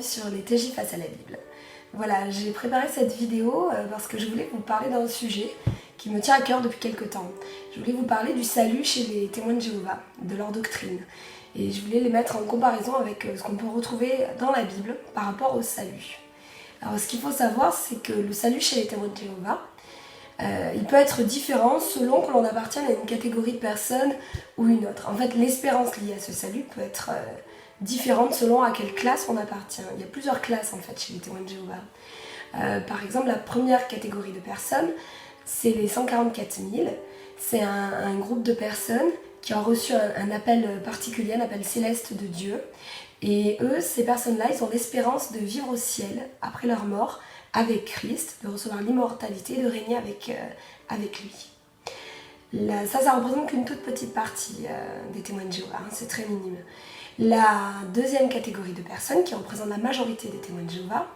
bienvenue sur les TJ face à la Bible. Voilà, j'ai préparé cette vidéo parce que je voulais vous parler d'un sujet qui me tient à cœur depuis quelques temps. Je voulais vous parler du salut chez les témoins de Jéhovah, de leur doctrine. Et je voulais les mettre en comparaison avec ce qu'on peut retrouver dans la Bible par rapport au salut. Alors ce qu'il faut savoir, c'est que le salut chez les témoins de Jéhovah, il peut être différent selon que l'on appartient à une catégorie de personnes ou une autre. En fait, l'espérance liée à ce salut peut être différente selon à quelle classe on appartient. Il y a plusieurs classes en fait chez les témoins de Jéhovah. Par exemple, la première catégorie de personnes, c'est les 144 000. C'est un groupe de personnes qui ont reçu un appel particulier, un appel céleste de Dieu. Et eux, ces personnes-là, ils ont l'espérance de vivre au ciel après leur mort avec Christ, de recevoir l'immortalité et de régner avec lui. Ça représente qu'une toute petite partie des témoins de Jéhovah, c'est très minime. La deuxième catégorie de personnes qui représente la majorité des témoins de Jéhovah,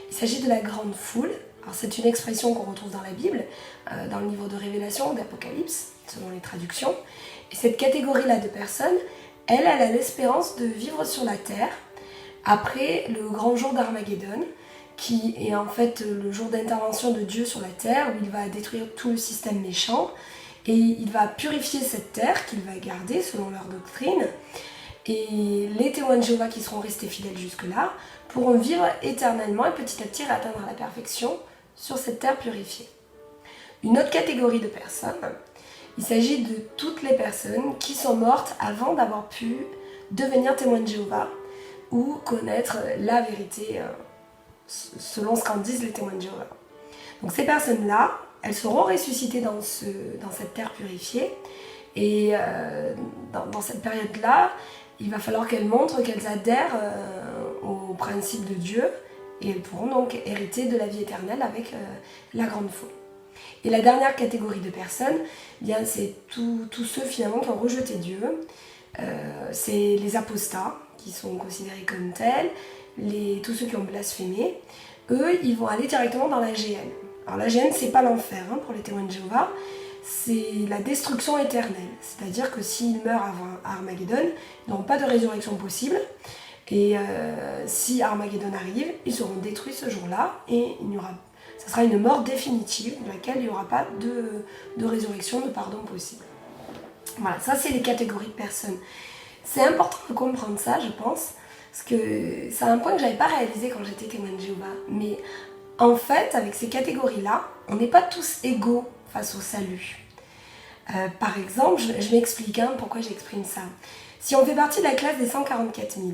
il s'agit de la grande foule. Alors c'est une expression qu'on retrouve dans la Bible, dans le livre de Révélation, d'Apocalypse, selon les traductions. Et cette catégorie-là de personnes, elle a l'espérance de vivre sur la terre après le grand jour d'Armageddon, qui est en fait le jour d'intervention de Dieu sur la terre, où il va détruire tout le système méchant, et il va purifier cette terre qu'il va garder selon leur doctrine. Et les témoins de Jéhovah qui seront restés fidèles jusque-là pourront vivre éternellement et petit à petit atteindre la perfection sur cette terre purifiée. Une autre catégorie de personnes, il s'agit de toutes les personnes qui sont mortes avant d'avoir pu devenir témoins de Jéhovah ou connaître la vérité selon ce qu'en disent les témoins de Jéhovah. Donc ces personnes-là, elles seront ressuscitées dans cette terre purifiée et dans cette période-là, il va falloir qu'elles montrent qu'elles adhèrent aux principes de Dieu et elles pourront donc hériter de la vie éternelle avec la grande foule. Et la dernière catégorie de personnes, bien, c'est tous ceux finalement qui ont rejeté Dieu. C'est les apostats qui sont considérés comme tels, tous ceux qui ont blasphémé. Eux, ils vont aller directement dans la géhenne. Alors la géhenne, c'est pas l'enfer pour les témoins de Jéhovah, c'est la destruction éternelle. C'est-à-dire que s'ils meurent avant Armageddon, ils n'auront pas de résurrection possible. Et si Armageddon arrive, ils seront détruits ce jour-là et ça sera une mort définitive dans laquelle il n'y aura pas de résurrection, de pardon possible. Voilà, ça c'est les catégories de personnes. C'est important de comprendre ça, je pense, parce que c'est un point que je n'avais pas réalisé quand j'étais témoin de Jéhovah. Mais en fait, avec ces catégories-là, on n'est pas tous égaux face au salut. Par exemple, je m'explique pourquoi j'exprime ça. Si on fait partie de la classe des 144 000,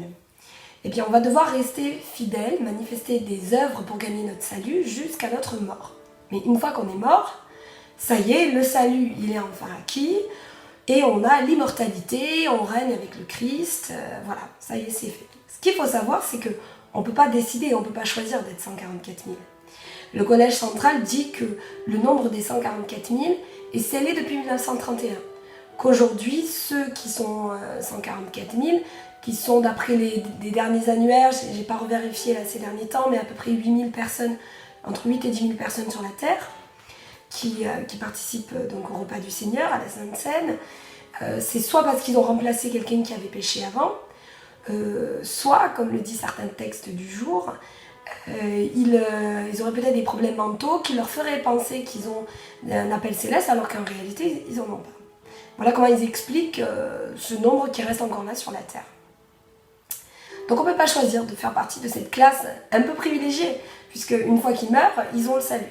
eh bien on va devoir rester fidèle, manifester des œuvres pour gagner notre salut jusqu'à notre mort. Mais une fois qu'on est mort, ça y est, le salut il est enfin acquis, et on a l'immortalité, on règne avec le Christ, voilà, ça y est, c'est fait. Ce qu'il faut savoir, c'est qu'on ne peut pas décider, on ne peut pas choisir d'être 144 000. Le Collège central dit que le nombre des 144 000 est scellé depuis 1931. Qu'aujourd'hui, ceux qui sont 144 000, qui sont d'après les derniers annuaires, je n'ai pas revérifié là ces derniers temps, mais à peu près 8 000 personnes, entre 8 et 10 000 personnes sur la Terre, qui participent donc au repas du Seigneur, à la Sainte Seine. C'est soit parce qu'ils ont remplacé quelqu'un qui avait péché avant, soit, comme le dit certains textes du jour, ils auraient peut-être des problèmes mentaux qui leur feraient penser qu'ils ont un appel céleste alors qu'en réalité ils n'en ont pas. Voilà comment ils expliquent ce nombre qui reste encore là sur la terre. Donc on ne peut pas choisir de faire partie de cette classe un peu privilégiée, puisque une fois qu'ils meurent, ils ont le salut.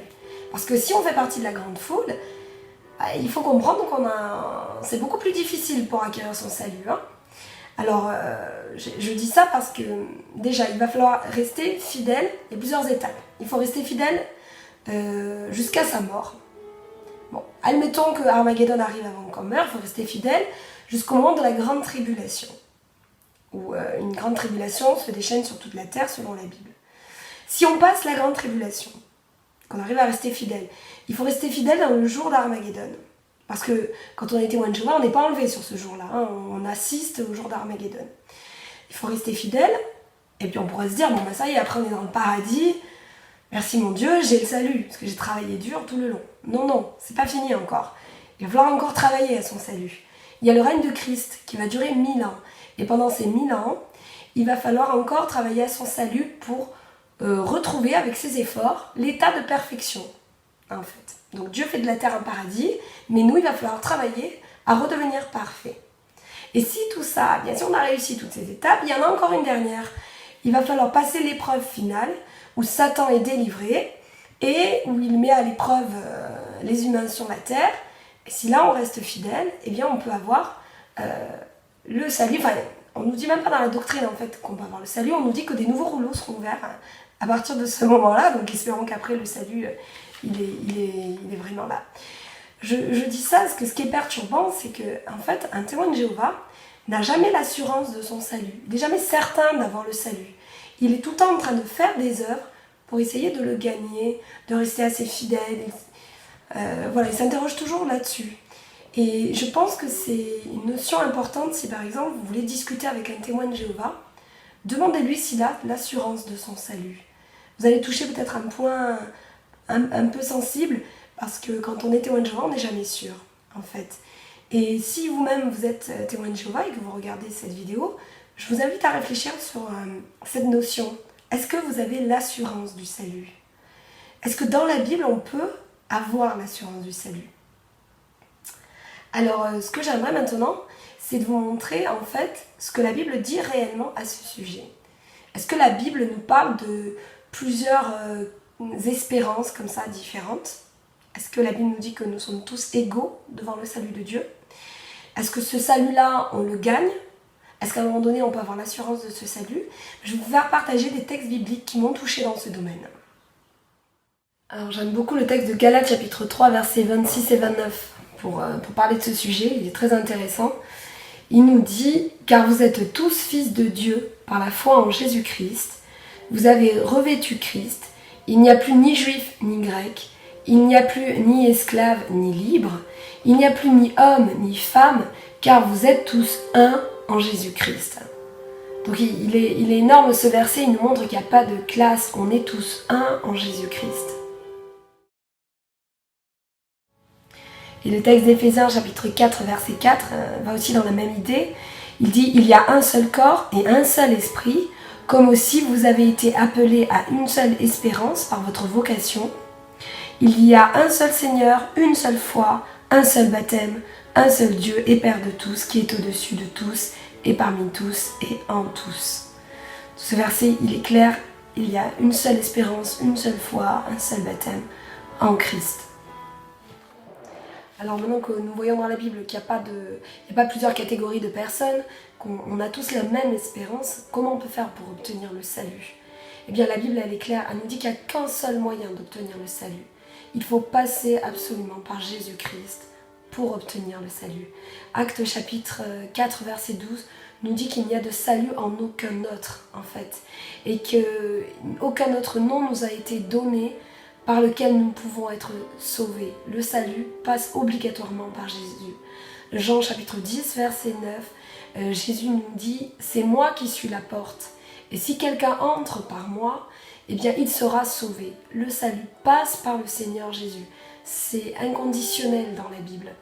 Parce que si on fait partie de la grande foule, il faut comprendre c'est beaucoup plus difficile pour acquérir son salut. Alors, je dis ça parce que, déjà, il va falloir rester fidèle. Il y a plusieurs étapes. Il faut rester fidèle jusqu'à sa mort. Bon, admettons que Armageddon arrive avant qu'on meure, il faut rester fidèle jusqu'au moment de la grande tribulation. Où une grande tribulation se déchaîne sur toute la terre, selon la Bible. Si on passe la grande tribulation, qu'on arrive à rester fidèle, il faut rester fidèle dans le jour d'Armageddon. Parce que quand on est témoin de Jéhovah, on n'est pas enlevé sur ce jour-là, on assiste au jour d'Armageddon. Il faut rester fidèle, et puis on pourrait se dire, bon bah ça y est, après on est dans le paradis, merci mon Dieu, j'ai le salut, parce que j'ai travaillé dur tout le long. Non, c'est pas fini encore. Il va falloir encore travailler à son salut. Il y a le règne de Christ qui va durer 1000 ans. Et pendant ces 1000 ans, il va falloir encore travailler à son salut pour retrouver avec ses efforts l'état de perfection, en fait. Donc Dieu fait de la terre un paradis, mais nous, il va falloir travailler à redevenir parfait. Et si tout ça, bien sûr, on a réussi toutes ces étapes, il y en a encore une dernière. Il va falloir passer l'épreuve finale, où Satan est délivré, et où il met à l'épreuve les humains sur la terre. Et si là, on reste fidèle, eh bien, on peut avoir le salut. Enfin, on ne nous dit même pas dans la doctrine, en fait, qu'on peut avoir le salut. On nous dit que des nouveaux rouleaux seront ouverts à partir de ce moment-là. Donc, espérons qu'après, le salut, il est vraiment là. Je dis ça parce que ce qui est perturbant, c'est que en fait, un témoin de Jéhovah n'a jamais l'assurance de son salut. Il n'est jamais certain d'avoir le salut. Il est tout le temps en train de faire des œuvres pour essayer de le gagner, de rester assez fidèle. Voilà, il s'interroge toujours là-dessus. Et je pense que c'est une notion importante si par exemple vous voulez discuter avec un témoin de Jéhovah, demandez-lui s'il a l'assurance de son salut. Vous allez toucher peut-être un point un peu sensible, parce que quand on est témoin de Jéhovah, on n'est jamais sûr, en fait. Et si vous-même vous êtes témoin de Jéhovah et que vous regardez cette vidéo, je vous invite à réfléchir sur cette notion. Est-ce que vous avez l'assurance du salut? Est-ce que dans la Bible, on peut avoir l'assurance du salut? Alors, ce que j'aimerais maintenant, c'est de vous montrer, en fait, ce que la Bible dit réellement à ce sujet. Est-ce que la Bible nous parle de plusieurs espérances comme ça, différentes? Est-ce que la Bible nous dit que nous sommes tous égaux devant le salut de Dieu? Est-ce que ce salut-là, on le gagne? Est-ce qu'à un moment donné, on peut avoir l'assurance de ce salut? Je vais vous faire partager des textes bibliques qui m'ont touché dans ce domaine. Alors j'aime beaucoup le texte de Galates chapitre 3, versets 26 et 29 pour parler de ce sujet, il est très intéressant. Il nous dit « Car vous êtes tous fils de Dieu par la foi en Jésus-Christ, vous avez revêtu Christ, il n'y a plus ni juif ni grec, il n'y a plus ni esclave ni libre, il n'y a plus ni homme ni femme, car vous êtes tous un en Jésus-Christ. » Donc il est énorme ce verset, il nous montre qu'il n'y a pas de classe, on est tous un en Jésus-Christ. Et le texte d'Éphésiens chapitre 4 verset 4 va aussi dans la même idée. Il dit « Il y a un seul corps et un seul esprit, comme aussi vous avez été appelés à une seule espérance par votre vocation. Il y a un seul Seigneur, une seule foi, un seul baptême, un seul Dieu et Père de tous, qui est au-dessus de tous et parmi tous et en tous. » Ce verset, il est clair, il y a une seule espérance, une seule foi, un seul baptême en Christ. Alors maintenant que nous voyons dans la Bible qu'il n'y a pas plusieurs catégories de personnes, qu'on a tous la même espérance, comment on peut faire pour obtenir le salut? Eh bien la Bible elle est claire, elle nous dit qu'il n'y a qu'un seul moyen d'obtenir le salut. Il faut passer absolument par Jésus-Christ pour obtenir le salut. Actes chapitre 4 verset 12 nous dit qu'il n'y a de salut en aucun autre en fait. Et qu'aucun autre nom nous a été donné par lequel nous pouvons être sauvés. Le salut passe obligatoirement par Jésus. Jean chapitre 10 verset 9, Jésus nous dit « C'est moi qui suis la porte, et si quelqu'un entre par moi, eh bien il sera sauvé. » Le salut passe par le Seigneur Jésus. C'est inconditionnel dans la Bible.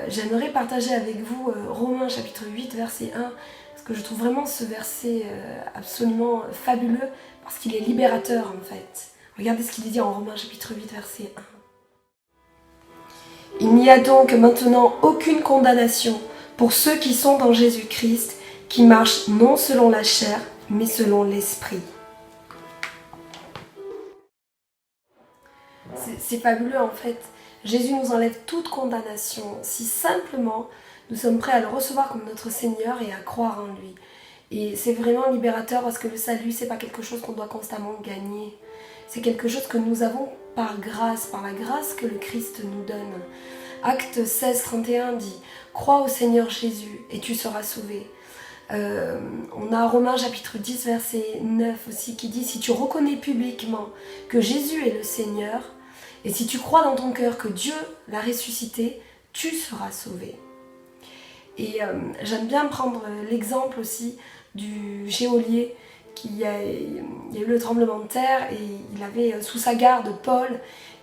J'aimerais partager avec vous Romains chapitre 8 verset 1, parce que je trouve vraiment ce verset absolument fabuleux, parce qu'il est libérateur en fait. Regardez ce qu'il dit en Romains chapitre 8 verset 1. « Il n'y a donc maintenant aucune condamnation pour ceux qui sont dans Jésus-Christ, qui marchent non selon la chair, mais selon l'esprit. » C'est fabuleux en fait. Jésus nous enlève toute condamnation si simplement nous sommes prêts à le recevoir comme notre Seigneur et à croire en lui. Et c'est vraiment libérateur parce que le salut, c'est pas quelque chose qu'on doit constamment gagner. C'est quelque chose que nous avons par grâce, par la grâce que le Christ nous donne. Acte 16, 31 dit « Crois au Seigneur Jésus et tu seras sauvé ». On a Romains chapitre 10 verset 9 aussi qui dit « Si tu reconnais publiquement que Jésus est le Seigneur et si tu crois dans ton cœur que Dieu l'a ressuscité, tu seras sauvé. » Et j'aime bien prendre l'exemple aussi du geôlier il y a eu le tremblement de terre et il avait sous sa garde Paul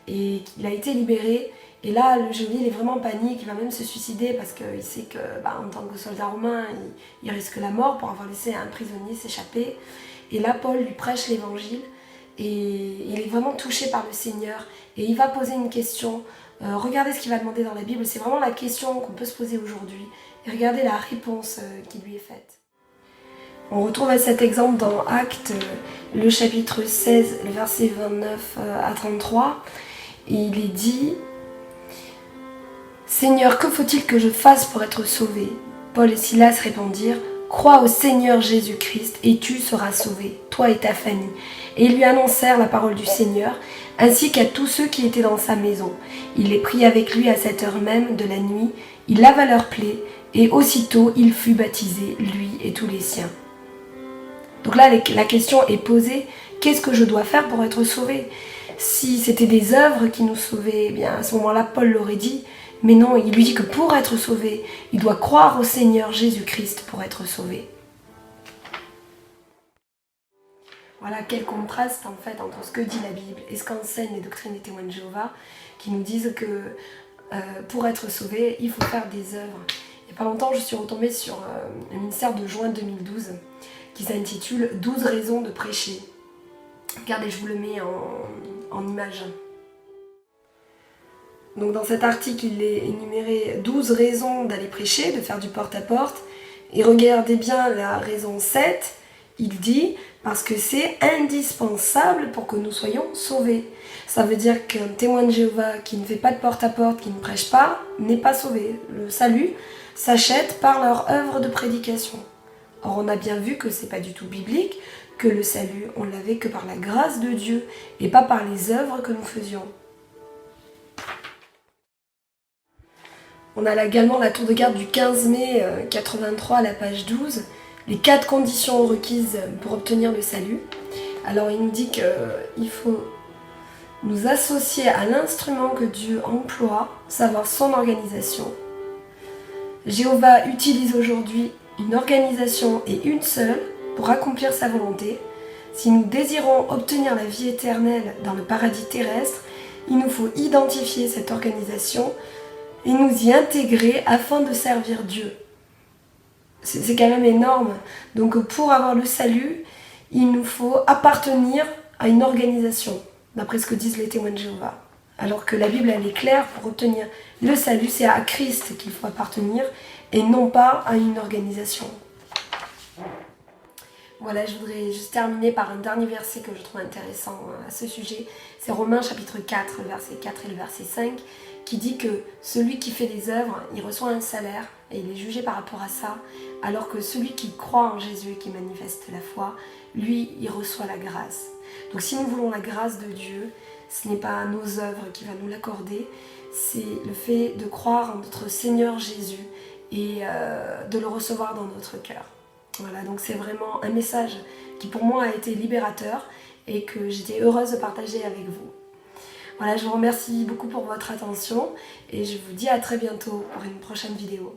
et il a été libéré Et là, le geôlier, il est vraiment en panique, il va même se suicider parce qu'il sait que, en tant que soldat romain, il risque la mort pour avoir laissé un prisonnier s'échapper. Et là, Paul lui prêche l'évangile et il est vraiment touché par le Seigneur. Et il va poser une question. Regardez ce qu'il va demander dans la Bible, c'est vraiment la question qu'on peut se poser aujourd'hui. Et regardez la réponse qui lui est faite. On retrouve cet exemple dans Actes, le chapitre 16, le verset 29 à 33. Et il est dit: Seigneur, que faut-il que je fasse pour être sauvé? Paul et Silas répondirent: Crois au Seigneur Jésus-Christ et tu seras sauvé, toi et ta famille. Et ils lui annoncèrent la parole du Seigneur, ainsi qu'à tous ceux qui étaient dans sa maison. Il les prit avec lui à cette heure même de la nuit, il lava leurs plaies, et aussitôt il fut baptisé, lui et tous les siens. Donc là, la question est posée: qu'est-ce que je dois faire pour être sauvé? Si c'était des œuvres qui nous sauvaient, eh bien à ce moment-là, Paul l'aurait dit. Mais non, il lui dit que pour être sauvé, il doit croire au Seigneur Jésus-Christ pour être sauvé. Voilà quel contraste en fait entre ce que dit la Bible et ce qu'enseignent les doctrines des témoins de Jéhovah, qui nous disent que pour être sauvé, il faut faire des œuvres. Il n'y a pas longtemps, je suis retombée sur un ministère de juin 2012 qui s'intitule « 12 raisons de prêcher ». Regardez, je vous le mets en image. Donc dans cet article, il est énuméré 12 raisons d'aller prêcher, de faire du porte-à-porte. Et regardez bien la raison 7, il dit « parce que c'est indispensable pour que nous soyons sauvés ». Ça veut dire qu'un témoin de Jéhovah qui ne fait pas de porte-à-porte, qui ne prêche pas, n'est pas sauvé. Le salut s'achète par leur œuvre de prédication. Or on a bien vu que c'est pas du tout biblique, que le salut, on l'avait que par la grâce de Dieu et pas par les œuvres que nous faisions. On a également la tour de garde du 15 mai 83 à la page 12, les 4 conditions requises pour obtenir le salut. Alors il nous dit qu'il faut nous associer à l'instrument que Dieu emploie, savoir son organisation. Jéhovah utilise aujourd'hui une organisation et une seule pour accomplir sa volonté. Si nous désirons obtenir la vie éternelle dans le paradis terrestre, il nous faut identifier cette organisation et nous y intégrer afin de servir Dieu. C'est quand même énorme. Donc pour avoir le salut, il nous faut appartenir à une organisation, d'après ce que disent les témoins de Jéhovah. Alors que la Bible, elle est claire, pour obtenir le salut, c'est à Christ qu'il faut appartenir et non pas à une organisation. Voilà, je voudrais juste terminer par un dernier verset que je trouve intéressant à ce sujet. C'est Romains chapitre 4, le verset 4 et le verset 5, qui dit que celui qui fait des œuvres, il reçoit un salaire et il est jugé par rapport à ça, alors que celui qui croit en Jésus et qui manifeste la foi, lui, il reçoit la grâce. Donc si nous voulons la grâce de Dieu, ce n'est pas nos œuvres qui va nous l'accorder, c'est le fait de croire en notre Seigneur Jésus et de le recevoir dans notre cœur. Voilà, donc c'est vraiment un message qui pour moi a été libérateur et que j'étais heureuse de partager avec vous. Voilà, je vous remercie beaucoup pour votre attention et je vous dis à très bientôt pour une prochaine vidéo.